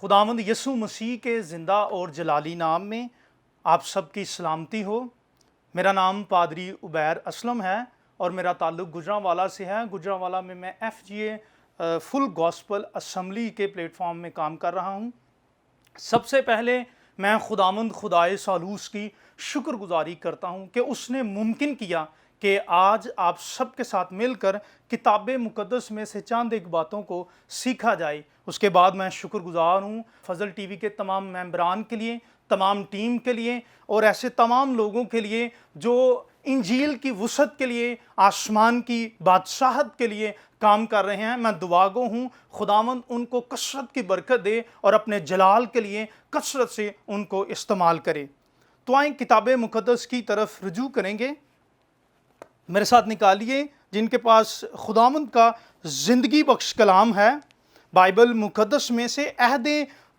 खुदावंद यसु मसीह के ज़िंदा और जलाली नाम में आप सबकी सलामती हो। मेरा नाम पादरी उबैर असलम है और मेरा ताल्लुक़ गुजरांवाला से है। गुजरांवाला में मैं FGA फुल गॉस्पल असम्बली के प्लेटफॉर्म में काम कर रहा हूँ। सबसे पहले मैं खुदावंद खुदाए सालूस की शुक्रगुजारी करता हूँ कि उसने मुमकिन किया कि आज आप सबके साथ मिलकर किताब मुक़द्दस में से चंद एक बातों को सीखा जाए। उसके बाद मैं शुक्रगुजार हूँ फजल टीवी के तमाम मेंबरान के लिए, तमाम टीम के लिए और ऐसे तमाम लोगों के लिए जो इंजील की वसअत के लिए, आसमान की बादशाहत के लिए काम कर रहे हैं। मैं दुआगो हूँ खुदावंद उनको कसरत की बरकत दे और अपने जलाल के लिए कसरत से उनको इस्तेमाल करे। तो आएँ किताब मुक़द्दस की तरफ रुजू करेंगे। मेरे साथ निकालिए जिनके पास खुदावंद का ज़िंदगी बख्श कलाम है, बाइबल मुक़द्दस में से अहद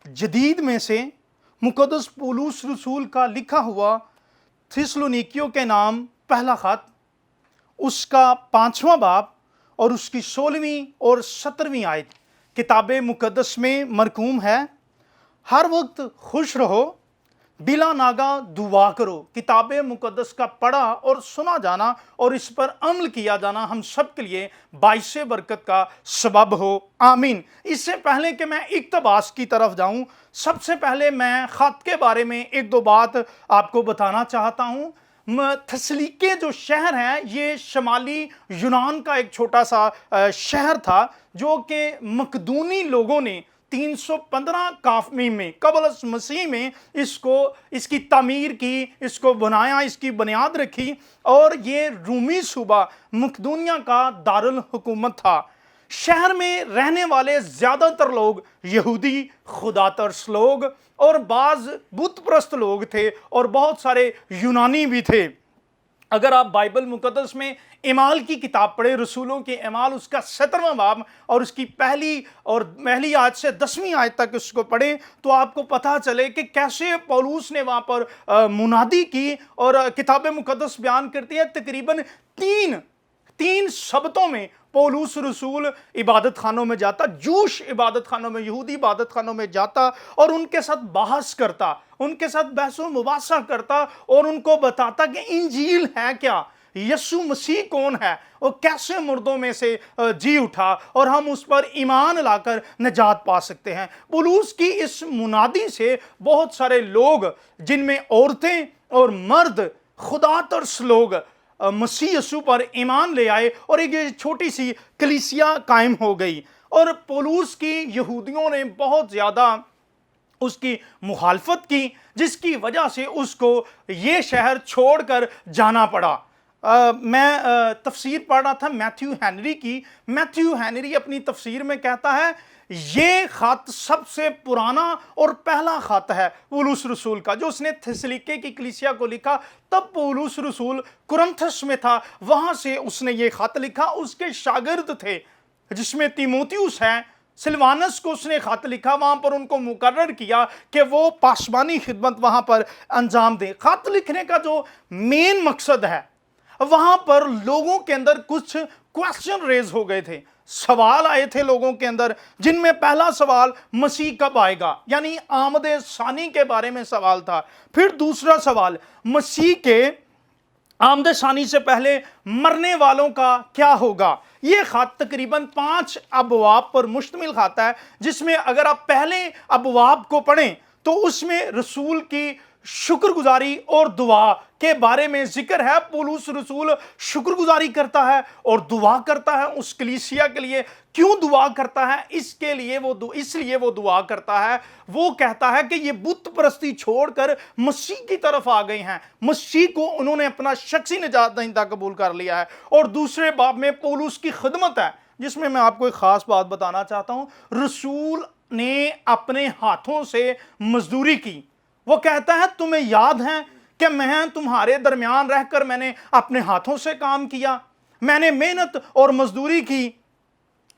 जदीद में से मुक़द्दस पौलुस रसूल का लिखा हुआ थिस्सलुनीकियों के नाम पहला ख़त, उसका 5वां बाब और उसकी 16वीं और 17वीं आयत किताब मुक़द्दस में मरकूम है। हर वक्त खुश रहो, बिला नागा दुआ करो। किताब मुक़द्दस का पढ़ा और सुना जाना और इस पर अमल किया जाना हम सब के लिए बाइस बरकत का सबब हो। आमीन। इससे पहले कि मैं इक़्तिबास की तरफ जाऊं, सबसे पहले मैं ख़त के बारे में एक दो बात आपको बताना चाहता हूं। थिस्सलुनीके जो शहर है ये शमाली यूनान का एक छोटा सा शहर था जो कि मकदूनी लोगों ने 315 काफ़ी में कबल मसीह में इसकी तामीर की, इसको बनाया, इसकी बुनियाद रखी और ये रूमी सूबा मकदूनिया का दारुल हुकूमत था। शहर में रहने वाले ज़्यादातर लोग यहूदी खुदातरस लोग और बाज़ बुत परस्त लोग थे और बहुत सारे यूनानी भी थे। अगर आप बाइबल मुक़द्दस में इमाल की किताब पढ़े, रसूलों के इमाल उसका 17वां बाब और उसकी पहली आयत से 10वीं आयत तक उसको पढ़े तो आपको पता चले कि कैसे पौलुस ने वहाँ पर मुनादी की। और किताब मुक़द्दस बयान करती है तकरीबन तीन सबतों में पौलुस रसूल इबादत खानों में जाता, जूश इबादत खानों में, यहूदी इबादत खानों में जाता और उनके साथ बहस करता, उनके साथ बहस व मुबासा करता और उनको बताता कि इंजील है क्या, यसु मसीह कौन है और कैसे मुर्दों में से जी उठा और हम उस पर ईमान लाकर निजात पा सकते हैं। पौलुस की इस मुनादी से बहुत सारे लोग जिनमें औरतें और मर्द खुदातरस लोग मसीह यसु पर ईमान ले आए और एक छोटी सी कलीसिया कायम हो गई। और पौलुस की यहूदियों ने बहुत ज़्यादा उसकी मुखालफत की जिसकी वजह से उसको ये शहर छोड़कर जाना पड़ा। मैं तफसीर पढ़ रहा था मैथ्यू हेनरी की। मैथ्यू हेनरी अपनी तफसीर में कहता है ये ख़त सबसे पुराना और पहला ख़त है पौलुस रसूल का जो उसने थिस्सलुनीके की कलीसिया को लिखा। तब पौलुस रसूल कुरिन्थस में था, वहाँ से उसने ये ख़त लिखा। उसके शागिर्द थे जिसमें तीमुथियुस है, सिलवानस को उसने ख़त लिखा, वहाँ पर उनको मुकर्रर किया कि वो पासबानी खिदमत वहाँ पर अंजाम दें। ख़त लिखने का जो मेन मकसद है वहाँ पर लोगों के अंदर कुछ क्वेश्चन रेज हो गए थे, सवाल आए थे लोगों के अंदर, जिनमें पहला सवाल मसीह कब आएगा यानी आमदे सानी के बारे में सवाल था। फिर दूसरा सवाल मसीह के आमदे सानी से पहले मरने वालों का क्या होगा। ये ख़त तकरीबन 5 अबवाब पर मुश्तमिल ख़त है जिसमें अगर आप पहले अबवाब को पढ़ें तो उसमें रसूल की शुक्रगुजारी और दुआ के बारे में जिक्र है। पौलुस रसूल शुक्रगुजारी करता है और दुआ करता है उस कलीसिया के लिए। क्यों दुआ करता है? इसलिए वो दुआ करता है। वो कहता है कि ये बुत परस्ती छोड़कर मसीह की तरफ आ गए हैं, मसीह को उन्होंने अपना शख्सी निजात दहिंदा कबूल कर लिया है। और दूसरे बाब में पौलुस की खिदमत है जिसमें मैं आपको एक खास बात बताना चाहता हूँ। रसूल ने अपने हाथों से मजदूरी की। वो कहता है तुम्हें याद है कि मैं तुम्हारे दरमियान रहकर मैंने अपने हाथों से काम किया, मैंने मेहनत और मजदूरी की।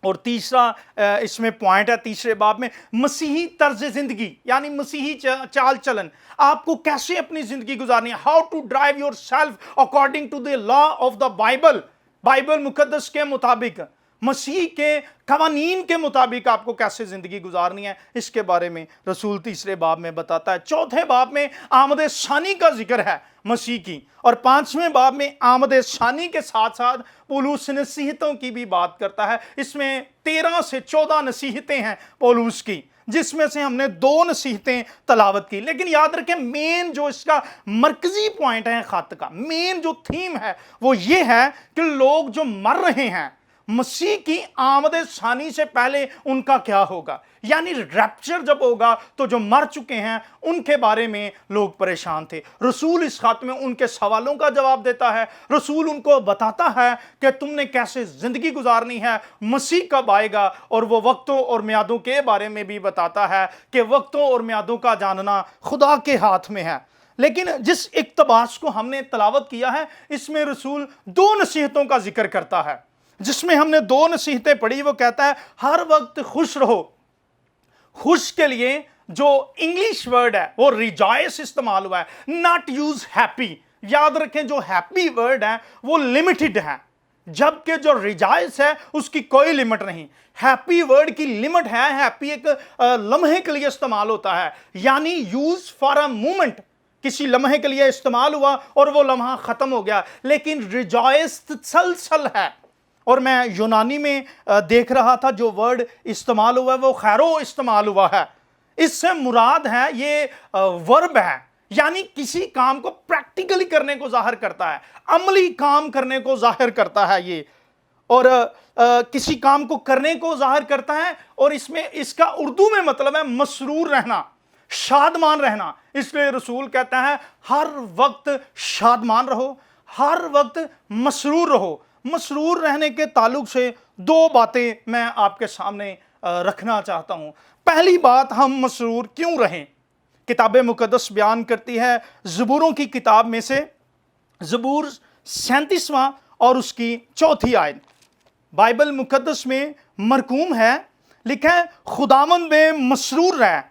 और तीसरा इसमें पॉइंट है तीसरे बाब में मसीही तर्ज जिंदगी यानी मसीही चाल चलन। आपको कैसे अपनी जिंदगी गुजारनी है, how to drive yourself according to the law of the Bible, Bible मुकद्दस के मुताबिक। मसीह के कवानीन के मुताबिक आपको कैसे ज़िंदगी गुजारनी है, इसके बारे में रसूल तीसरे बाब में बताता है। चौथे बाब में आमद सानी का जिक्र है मसीह की, और पांचवें बाब में आमद सानी के साथ साथ पौलुस नसीहतों की भी बात करता है। इसमें 13 से 14 नसीहतें हैं पौलुस की, जिसमें से हमने 2 नसीहतें तलावत की। लेकिन याद रखें, मेन जो इसका मरकजी पॉइंट है खत का, मेन जो थीम है वो ये है कि लोग जो मर रहे हैं मसीह की आमद सानी से पहले उनका क्या होगा, यानी रैप्चर जब होगा तो जो मर चुके हैं उनके बारे में लोग परेशान थे। रसूल इस खात में उनके सवालों का जवाब देता है। रसूल उनको बताता है कि तुमने कैसे जिंदगी गुजारनी है, मसीह कब आएगा, और वो वक्तों और मियादों के बारे में भी बताता है कि वक्तों और मियादों का जानना खुदा के हाथ में है। लेकिन जिस इक्तबास को हमने तलावत किया है, इसमें रसूल 2 नसीहतों का जिक्र करता है। जिसमें हमने 2 नसीहतें पढ़ी, वो कहता है हर वक्त खुश रहो। खुश के लिए जो इंग्लिश वर्ड है वो रिजॉयस इस्तेमाल हुआ है, नॉट यूज हैप्पी। याद रखें, जो हैप्पी वर्ड है वो लिमिटेड है, जबकि जो रिजॉयस है उसकी कोई लिमिट नहीं। हैप्पी वर्ड की लिमिट है, हैप्पी एक लम्हे के लिए इस्तेमाल होता है, यानी यूज फॉर अ मोमेंट, किसी लम्हे के लिए इस्तेमाल हुआ और वो लम्हा खत्म हो गया। लेकिन रिजॉयस तसलसल है, और मैं यूनानी में देख रहा था, जो वर्ड इस्तेमाल हुआ है वो खैरो इस्तेमाल हुआ है। इससे मुराद है ये वर्ब है, यानी किसी काम को प्रैक्टिकली करने को जाहिर करता है, अमली काम करने को जाहिर करता है ये, और किसी काम को करने को जाहिर करता है। और इसमें इसका उर्दू में मतलब है मसरूर रहना, शादमान रहना। इसलिए रसूल कहता है हर वक्त शादमान रहो, हर वक्त मसरूर रहो। मसरूर रहने के ताल्लुक से 2 बातें मैं आपके सामने रखना चाहता हूं। पहली बात, हम मसरूर क्यों रहें? किताब मुकद्दस बयान करती है, ज़बूरों की किताब में से ज़बूर 37वां और उसकी 4थी आयत, बाइबल मुकद्दस में मरकूम है, लिखा है खुदावंद में मसरूर रह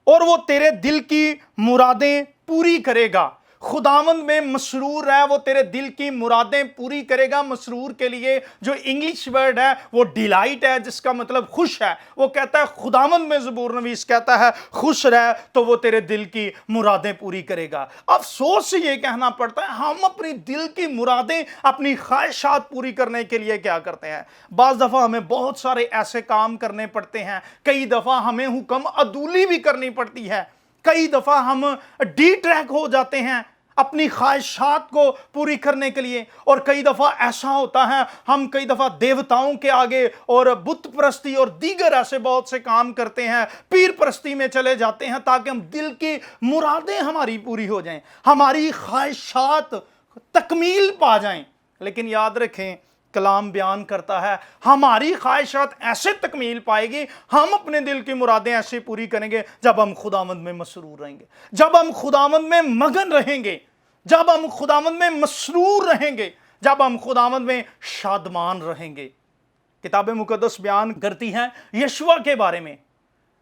और वो तेरे दिल की मुरादें पूरी करेगा। खुदावंद में मसरूर है, वो तेरे दिल की मुरादें पूरी करेगा। मसरूर के लिए जो इंग्लिश वर्ड है वो डिलाइट है, जिसका मतलब खुश है। वो कहता है खुदावंद में, ज़बूर नवीस कहता है खुश रह तो वो तेरे दिल की मुरादें पूरी करेगा। अफसोस से ये कहना पड़ता है, हम अपनी दिल की मुरादें, अपनी ख्वाहिशात पूरी करने के लिए क्या करते हैं? बाज़ दफ़ा हमें बहुत सारे ऐसे काम करने पड़ते हैं, कई दफ़ा हमें हुक्म अदूली भी करनी पड़ती है, कई दफ़ा हम डी ट्रैक हो जाते हैं अपनी ख्वाहिशात को पूरी करने के लिए। और कई दफ़ा ऐसा होता है, हम कई दफ़ा देवताओं के आगे और बुत परस्ती और दीगर ऐसे बहुत से काम करते हैं, पीर परस्ती में चले जाते हैं, ताकि हम दिल की मुरादें हमारी पूरी हो जाएं, हमारी ख्वाहिशात तकमील पा जाएं। लेकिन याद रखें, कलाम बयान करता है हमारी ख्वाहिशात ऐसे तकमील पाएगी, हम अपने दिल की मुरादें ऐसे पूरी करेंगे जब हम खुदावंद में मसरूर रहेंगे, जब हम खुदावंद में मगन रहेंगे, जब हम खुदावंद में मसरूर रहेंगे, जब हम खुदावंद में शादमान रहेंगे। किताब मुकद्दस बयान करती है यशवा के बारे में।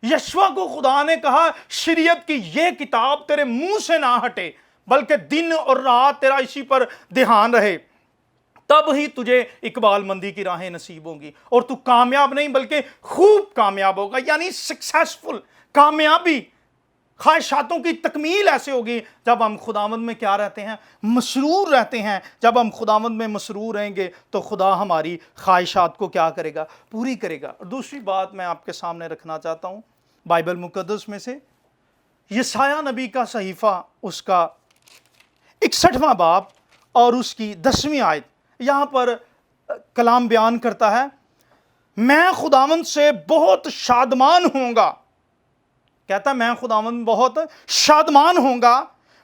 यशवा को खुदा ने कहा शरीयत की यह किताब तेरे मुंह से ना हटे, बल्कि दिन और रात तेरा इसी पर ध्यान रहे, तब ही तुझे इकबाल मंदी की राहें नसीब होंगी और तू कामयाब नहीं बल्कि खूब कामयाब होगा। यानी सक्सेसफुल, कामयाबी, ख्वाहिशातों की तकमील ऐसे होगी जब हम खुदावंद में क्या रहते हैं? मसरूर रहते हैं। जब हम खुदावंद में मसरूर रहेंगे तो खुदा हमारी ख्वाहिशात को क्या करेगा? पूरी करेगा। और दूसरी बात मैं आपके सामने रखना चाहता हूँ, बाइबल मुकद्दस में से यशाया नबी का सहीफ़ा, उसका 61वां बाब और उसकी 10वीं आयत, यहाँ पर कलाम बयान करता है, मैं खुदावंद से बहुत शादमान होऊंगा। कहता मैं खुदावंद बहुत शादमान होऊंगा,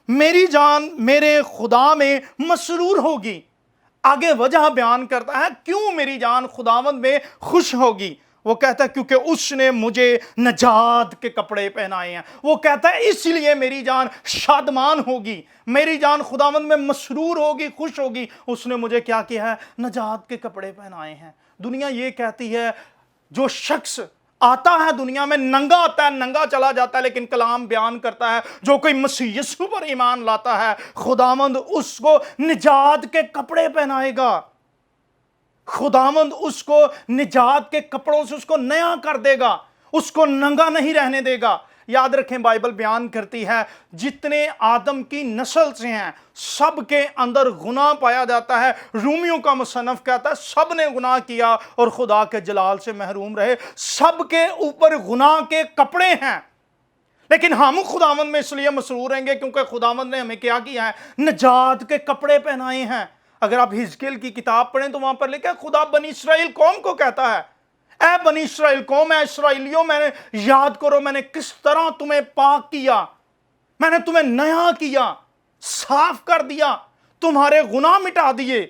मेरी जान मेरे खुदा में मसरूर होगी। आगे वजह बयान करता है क्यों मेरी जान खुदावंद में खुश होगी। वो कहता है क्योंकि उसने मुझे नजात के कपड़े पहनाए हैं। वो कहता है इसलिए मेरी जान शादमान होगी, मेरी जान खुदावंद में मसरूर होगी, खुश होगी। उसने मुझे क्या किया है? नजात के कपड़े पहनाए हैं। दुनिया ये कहती है, जो शख्स आता है दुनिया में नंगा आता है, नंगा चला जाता है, लेकिन कलाम बयान करता है जो कोई मसीह यीशु पर ईमान लाता है, खुदावंद उसको निजात के कपड़े पहनाएगा। खुदावंद उसको निजात के कपड़ों से उसको नया कर देगा, उसको नंगा नहीं रहने देगा। याद रखें, बाइबल बयान करती है जितने आदम की नस्ल से हैं सबके अंदर गुनाह पाया जाता है। रूमियों का मुसन्नफ कहता है सब ने गुनाह किया और खुदा के जलाल से महरूम रहे। सबके ऊपर गुनाह के कपड़े हैं, लेकिन हम खुदावंद में इसलिए मसरूर रहेंगे क्योंकि खुदावंद ने हमें क्या किया है, निजात के कपड़े पहनाए हैं। अगर आप हिजकियेल की किताब पढ़ें तो वहां पर लिखा है खुदा बनी इस्राएल कौम को कहता है, ऐ बनी इस्राएल कौम, ऐ इस्राएलियों, मैंने याद करो मैंने किस तरह तुम्हें पाक किया, मैंने तुम्हें नया किया, साफ कर दिया, तुम्हारे गुनाह मिटा दिए।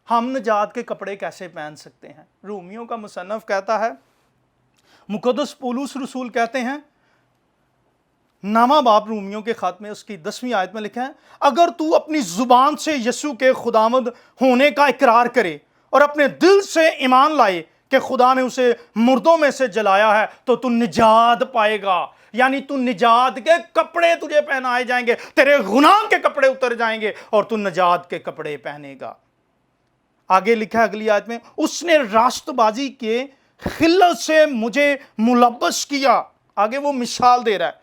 हम निजात के कपड़े कैसे पहन सकते हैं? रूमियों का मुसन्नफ कहता है, मुकद्दस पौलुस रसूल कहते हैं, नामा बाप रूमियों के खत में उसकी 10वीं आयत में लिखा है, अगर तू अपनी जुबान से यीशु के खुदावंद होने का इकरार करे और अपने दिल से ईमान लाए कि खुदा ने उसे मुर्दों में से जलाया है तो तू निजात पाएगा। यानी तू निजात के कपड़े तुझे पहनाए जाएंगे, तेरे गुनाह के कपड़े उतर जाएंगे और तू निजात के कपड़े पहनेगा। आगे लिखा है अगली आयत में, उसने रास्तबाजी के खिल्लत से मुझे मुलब्बस किया। आगे वो मिसाल दे रहा है,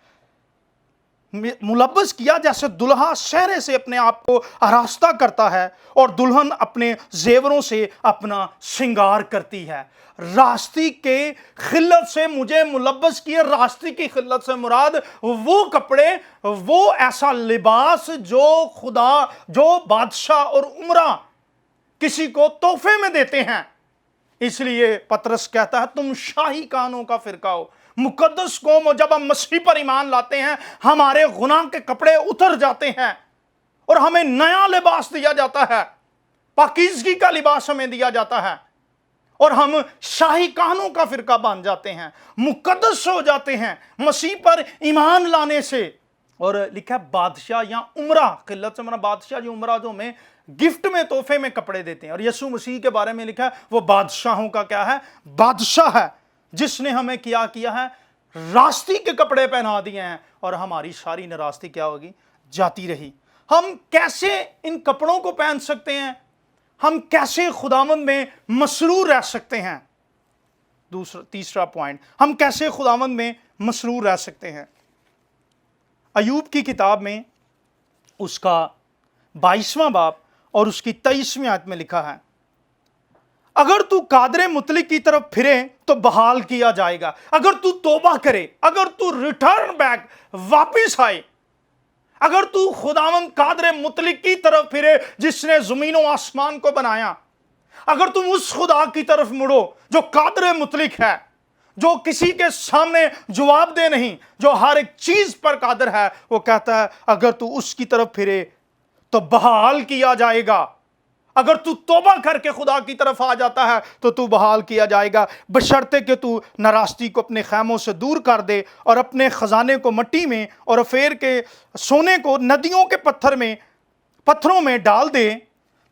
मुलब्बस किया जैसे दुल्हा शहरे से अपने आप को आरास्ता करता है और दुल्हन अपने जेवरों से अपना श्रृंगार करती है। रास्ती के खिल्लत से मुझे मुलब्बस किया। रास्ती की खिल्लत से मुराद वो कपड़े, वो ऐसा लिबास जो खुदा, जो बादशाह और उमरा किसी को तोहफे में देते हैं। इसलिए पतरस कहता है तुम शाही कानों का फिरका हो, मुकद्दस कौम हो। जब हम मसीह पर ईमान लाते हैं हमारे गुनाह के कपड़े उतर जाते हैं और हमें नया लिबास दिया जाता है, पाकीज़गी का लिबास हमें दिया जाता है और हम शाही कानों का फिरका बन जाते हैं, मुकद्दस हो जाते हैं मसीह पर ईमान लाने से। और लिखा है बादशाह या उमरा, किल्लत से मना बादशाह जो उमरा जो हमें गिफ्ट में तोहफे में कपड़े देते हैं। और यीशु मसीह के बारे में लिखा है वो बादशाहों का क्या है, बादशाह है, जिसने हमें क्या किया है, रास्ती के कपड़े पहना दिए हैं और हमारी सारी नारास्ती क्या होगी, जाती रही। हम कैसे इन कपड़ों को पहन सकते हैं? हम कैसे खुदावंद में मसरूर रह सकते हैं? तीसरा पॉइंट, हम कैसे खुदावंद में मसरूर रह सकते हैं? अयूब की किताब में उसका 22वां बाब और उसकी 23वीं आयत में लिखा है, अगर तू कादरे मुतलिक की तरफ फिरे तो बहाल किया जाएगा। अगर तू तौबा करे, अगर तू रिटर्न बैक, वापिस आए, अगर तू खुदावंद कादरे मुतलिक की तरफ फिरे जिसने जमीनों आसमान को बनाया, अगर तुम उस खुदा की तरफ मुड़ो जो कादरे मुतलिक है, जो किसी के सामने जवाब दे नहीं, जो हर एक चीज पर कादर है, वो कहता है अगर तू उसकी तरफ फिरे तो बहाल किया जाएगा। अगर तू तौबा करके खुदा की तरफ आ जाता है तो तू बहाल किया जाएगा, बशर्ते कि तू नारास्ती को अपने खैमों से दूर कर दे और अपने खजाने को मिट्टी में और अफेर के सोने को नदियों के पत्थरों में डाल दे।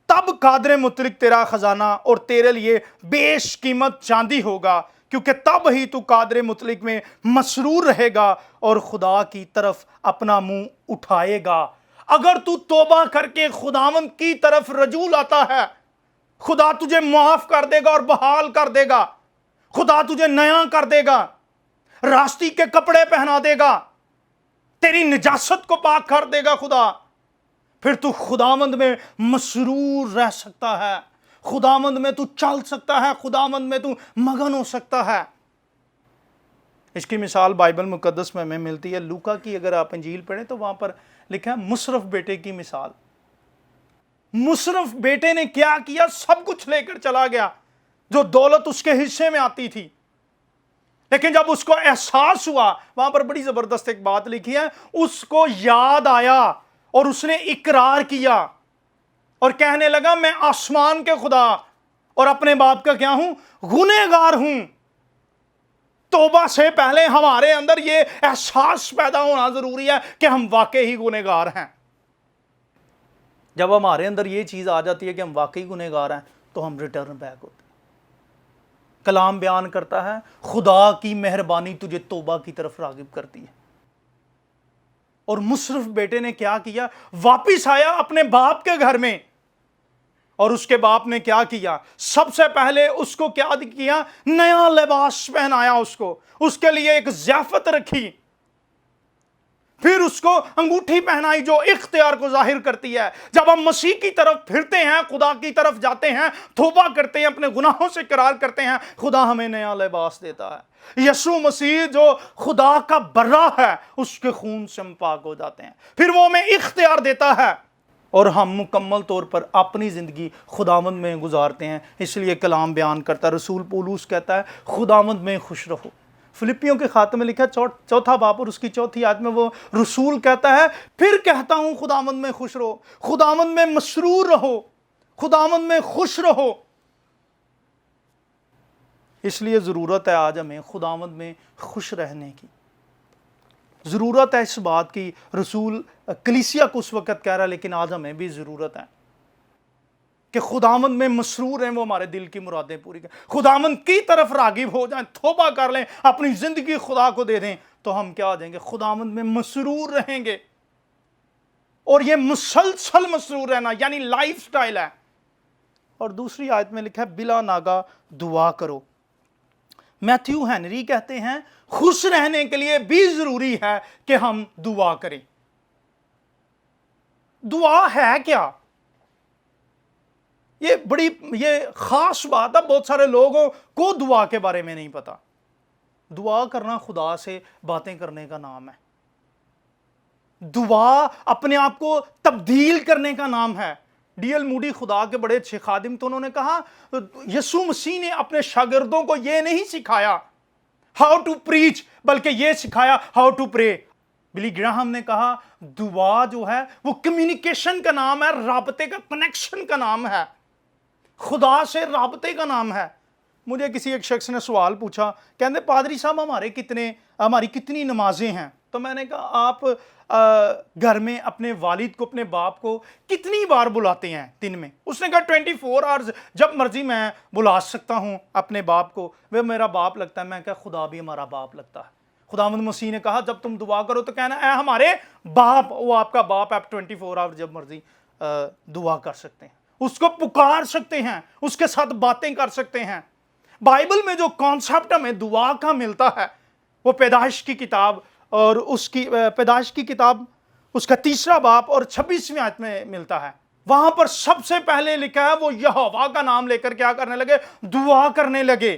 तब कादरे मुतलिक तेरा खजाना और तेरे लिए बेशकीमत चांदी होगा, क्योंकि तब ही तू कादरे मुतलिक में मसरूर रहेगा और खुदा की तरफ अपना मुंह उठाएगा। अगर तू तौबा करके खुदावंद की तरफ रजू लाता है, खुदा तुझे माफ कर देगा और बहाल कर देगा। खुदा तुझे नया कर देगा, रास्ती के कपड़े पहना देगा, तेरी निजासत को पाक कर देगा खुदा। फिर तू खुदावंद में मसरूर रह सकता है, खुदावंद में तू चल सकता है, खुदावंद में तू मगन हो सकता है। इसकी मिसाल बाइबल मुकद्दस में हमें मिलती है। लूका की अगर आप इंजील पढ़ें तो वहां पर लिखा है मुसरफ बेटे की मिसाल। मुसरफ बेटे ने क्या किया, सब कुछ लेकर चला गया जो दौलत उसके हिस्से में आती थी, लेकिन जब उसको एहसास हुआ, वहां पर बड़ी जबरदस्त एक बात लिखी है, उसको याद आया और उसने इकरार किया और कहने लगा मैं आसमान के खुदा और अपने बाप का क्या हूं, गुनहगार हूं। तौबा से पहले हमारे अंदर ये एहसास पैदा होना जरूरी है कि हम वाकई ही गुनहगार हैं। जब हमारे अंदर ये चीज आ जाती है कि हम वाकई गुनहगार हैं तो हम रिटर्न बैक होते हैं। कलाम बयान करता है खुदा की मेहरबानी तुझे तौबा की तरफ रागिब करती है। और मुसरफ बेटे ने क्या किया, वापिस आया अपने बाप के घर में اور اس کے باپ نے کیا کیا؟ سب سے پہلے اس کو کیا کیا؟ نیا لباس پہنایا، اس کے لیے ایک ضیافت رکھی، پھر اس کو انگوٹھی پہنائی جو اختیار کو ظاہر کرتی ہے۔ جب ہم مسیح کی طرف پھرتے ہیں، خدا کی طرف جاتے ہیں، توبہ کرتے ہیں، اپنے گناہوں سے اقرار کرتے ہیں، خدا ہمیں نیا لباس دیتا ہے۔ یسوع مسیح جو خدا کا برا ہے، اس کے خون سے ہم پاک ہو جاتے ہیں، پھر وہ ہمیں اختیار دیتا ہے اور ہم مکمل طور پر اپنی زندگی خداوند میں گزارتے ہیں۔ اس لیے کلام بیان کرتا ہے، رسول پولس کہتا ہے خداوند میں خوش رہو۔ فلپیوں کے خاتمے میں لکھا چوتھا باب اور اس کی چوتھی آیت میں وہ رسول کہتا ہے پھر کہتا ہوں خداوند میں خوش رہو، خداوند میں مسرور رہو، خداوند میں خوش رہو۔ اس لیے ضرورت ہے آج ہمیں خداوند میں خوش رہنے کی، ضرورت ہے اس بات کی۔ رسول کلیسیا کو اس وقت کہہ رہا ہے، لیکن آج ہمیں بھی ضرورت ہے کہ خداوند میں مسرور ہیں، وہ ہمارے دل کی مرادیں پوری کریں، خداوند کی طرف راغب ہو جائیں، توبہ کر لیں، اپنی زندگی خدا کو دے دیں، تو ہم کیا ہو جائیں گے؟ خداوند میں مسرور رہیں گے۔ اور یہ مسلسل مسرور رہنا یعنی لائف سٹائل ہے۔ اور دوسری آیت میں لکھا ہے بلا ناگا دعا کرو۔ میتھیو ہنری کہتے ہیں خوش رہنے کے لیے بھی ضروری ہے کہ ہم دعا کریں۔ دعا ہے کیا؟ یہ خاص بات ہے، بہت سارے لوگوں کو دعا کے بارے میں نہیں پتا۔ دعا کرنا خدا سے باتیں کرنے کا نام ہے، دعا اپنے آپ کو تبدیل کرنے کا نام ہے۔ ڈی ایل موڈی خدا کے بڑے اچھے خادم تو انہوں نے کہا یسوع مسیح نے اپنے شاگردوں کو یہ نہیں سکھایا ہاؤ ٹو پریچ، بلکہ یہ سکھایا ہاؤ ٹو پرے۔ بلی گراہم نے کہا دعا جو ہے وہ کمیونیکیشن کا نام ہے، رابطے کا، کنیکشن کا نام ہے، خدا سے رابطے کا نام ہے۔ مجھے کسی ایک شخص نے سوال پوچھا، کہتے پادری صاحب ہماری کتنی نمازیں ہیں؟ تو میں نے کہا آپ گھر میں اپنے والد کو، اپنے باپ کو کتنی بار بلاتے ہیں دن میں؟ اس نے کہا 24 آورز، جب مرضی میں بلا سکتا ہوں اپنے باپ کو، وہ میرا باپ لگتا ہے۔ میں کہا خدا بھی ہمارا باپ لگتا ہے۔ خداوند مسیح نے کہا جب تم دعا کرو تو کہنا اے ہمارے باپ، وہ آپ کا باپ، آپ 24 آور جب مرضی دعا کر سکتے ہیں، اس کو پکار سکتے ہیں، اس کے ساتھ باتیں کر سکتے ہیں۔ بائبل میں جو کانسیپٹ ہمیں دعا کا ملتا ہے وہ پیدائش کی کتاب اور پیدائش کی کتاب اس کا 3 باب اور 26ویں آیت میں ملتا ہے۔ وہاں پر سب سے پہلے لکھا ہے وہ یہوہ کا نام لے کر کیا کرنے لگے؟ دعا کرنے لگے۔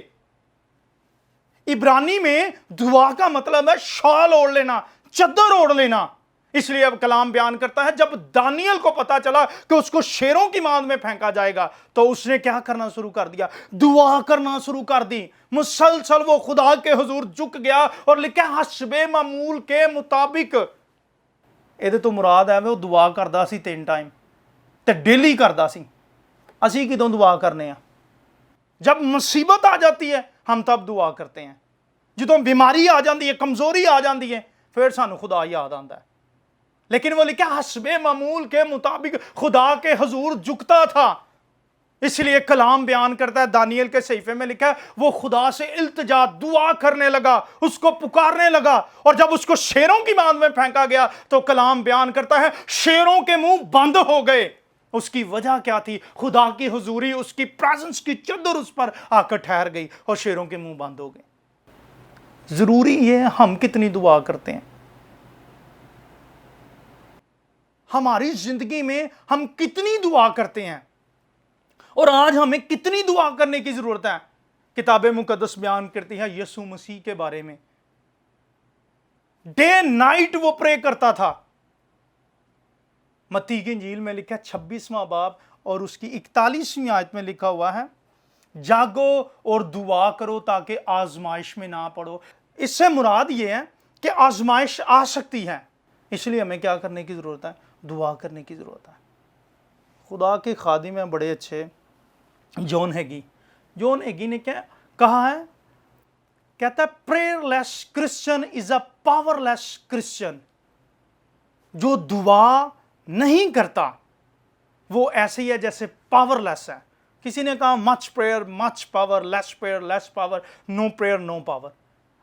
عبرانی میں دعا کا مطلب ہے شال اوڑھ لینا، چادر اوڑھ لینا۔ اس لیے اب کلام بیان کرتا ہے جب دانیل کو پتا چلا کہ اس کو شیروں کی ماند میں پھینکا جائے گا تو اس نے کیا کرنا شروع کر دیا؟ دعا کرنا شروع کر دی۔ مسلسل وہ خدا کے حضور جھک گیا اور لکھا حسب معمول کے مطابق۔ یہ تو مراد ہے وہ دعا کردا سی 3 ٹائم تے ڈیلی کردا سی۔ اسی کدوں دعا کرنے ہیں؟ جب مصیبت آ جاتی ہے ہم تب دعا کرتے ہیں، جدوں بیماری آ جاتی ہے، کمزوری آ جاتی ہے، پھر سانو خدا یاد آتا ہے۔ لیکن وہ لکھا حسب معمول کے مطابق خدا کے حضور جھکتا تھا۔ اس لیے کلام بیان کرتا ہے، دانیل کے صحیفے میں لکھا ہے وہ خدا سے التجا دعا کرنے لگا، اس کو پکارنے لگا، اور جب اس کو شیروں کی ماند میں پھینکا گیا تو کلام بیان کرتا ہے شیروں کے منہ بند ہو گئے۔ اس کی وجہ کیا تھی؟ خدا کی حضوری، اس کی پریزنس کی چادر اس پر آ کر ٹھہر گئی اور شیروں کے منہ بند ہو گئے۔ ضروری یہ ہے ہم کتنی دعا کرتے ہیں، ہماری زندگی میں ہم کتنی دعا کرتے ہیں، اور آج ہمیں کتنی دعا کرنے کی ضرورت ہے۔ کتاب مقدس بیان کرتی ہے یسوع مسیح کے بارے میں ڈے نائٹ وہ پرے کرتا تھا۔ متی کی انجیل میں لکھا ہے 26واں باب اور اس کی 41ویں آیت میں لکھا ہوا ہے جاگو اور دعا کرو تاکہ آزمائش میں نہ پڑو۔ اس سے مراد یہ ہے کہ آزمائش آ سکتی ہے، اس لیے ہمیں کیا کرنے کی ضرورت ہے؟ دعا کرنے کی ضرورت ہے۔ خدا کے خادم ہیں بڑے اچھے جون ہیگی نے کیا کہا ہے؟ کہتا ہے prayer less Christian is a power less Christian. جو دعا نہیں کرتا وہ ایسے ہی ہے جیسے پاور لیس ہے۔ کسی نے کہا مچ پریئر مچ پاور، لیس پریئر لیس پاور، نو پریئر نو پاور۔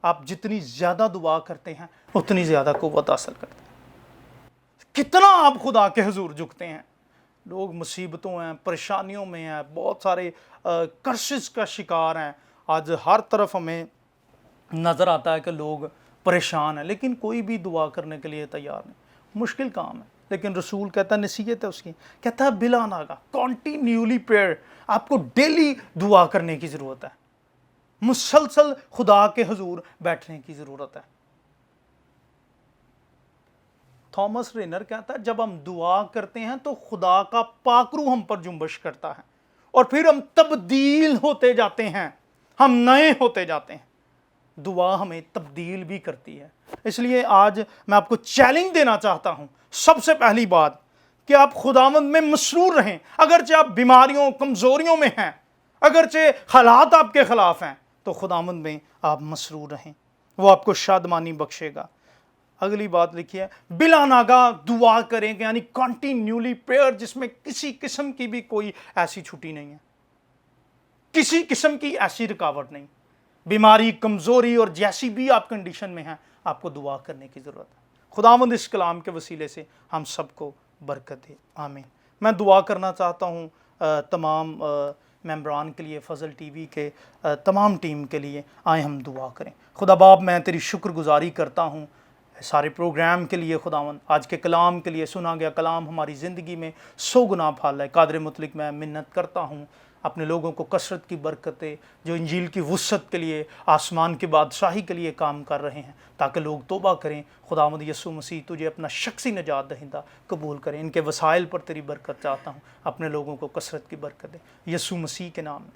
آپ جتنی زیادہ دعا کرتے ہیں اتنی زیادہ قوت حاصل کرتے ہیں۔ کتنا آپ خدا کے حضور جھکتے ہیں، लोग मुसीबतों हैं, परेशानियों में हैं, बहुत सारे कर्सेस का शिकार हैं। आज हर तरफ हमें नज़र आता है कि लोग परेशान हैं, लेकिन कोई भी दुआ करने के लिए तैयार नहीं। मुश्किल काम है, लेकिन रसूल कहता है, नसीहत है उसकी, कहता है बिला नागा कॉन्टीन्यूली प्रेयर, आपको डेली दुआ करने की ज़रूरत है, मुसलसल खुदा के हुजूर बैठने की ज़रूरत है। थॉमस रेनर कहता है जब हम दुआ करते हैं तो खुदा का पाकरू हम पर जुम्बश करता है और फिर हम तब्दील होते जाते हैं, हम नए होते जाते हैं। दुआ हमें तब्दील भी करती है। इसलिए आज मैं आपको चैलेंज देना चाहता हूं, सबसे पहली बात कि आप खुदावंद में मसरूर रहें। अगरचे आप बीमारियों कमजोरियों में हैं, अगरचे हालात आपके खिलाफ हैं, तो खुदावंद में आप मसरूर रहें, वो आपको शादमानी बख्शेगा। अगली बात लिखिए, बिला नागा दुआ करें, यानी कॉन्टिन्यूली प्रेयर, जिसमें किसी किस्म की भी कोई ऐसी छुट्टी नहीं है, किसी किस्म की ऐसी रुकावट नहीं। बीमारी कमज़ोरी और जैसी भी आप कंडीशन में हैं, आपको दुआ करने की ज़रूरत है। खुदावंद इस कलाम के वसीले से हम सबको बरकत दे, आमीन। मैं दुआ करना चाहता हूँ तमाम मेंबरान के लिए, फजल टीवी के तमाम टीम के लिए। आए हम दुआ करें। खुदा बाप, मैं तेरी शुक्रगुजारी करता हूँ सारे प्रोग्राम के लिए, खुदावंद आज के कलाम के लिए। सुना गया कलाम हमारी ज़िंदगी में 100 गुना फल है। कादर मुतलिक मैं मिन्नत करता हूँ, अपने लोगों को कसरत की बरकतें, जो इंजील की वुसअत के लिए, आसमान की बादशाही के लिए काम कर रहे हैं, ताकि लोग तौबा करें। खुदावंद यसू मसीह, तुझे अपना शख्सी नजात दहिंदा कबूल करें। इनके वसाइल पर तेरी बरकत चाहता हूँ, अपने लोगों को कसरत की बरकत दे, यसू मसीह के नाम में।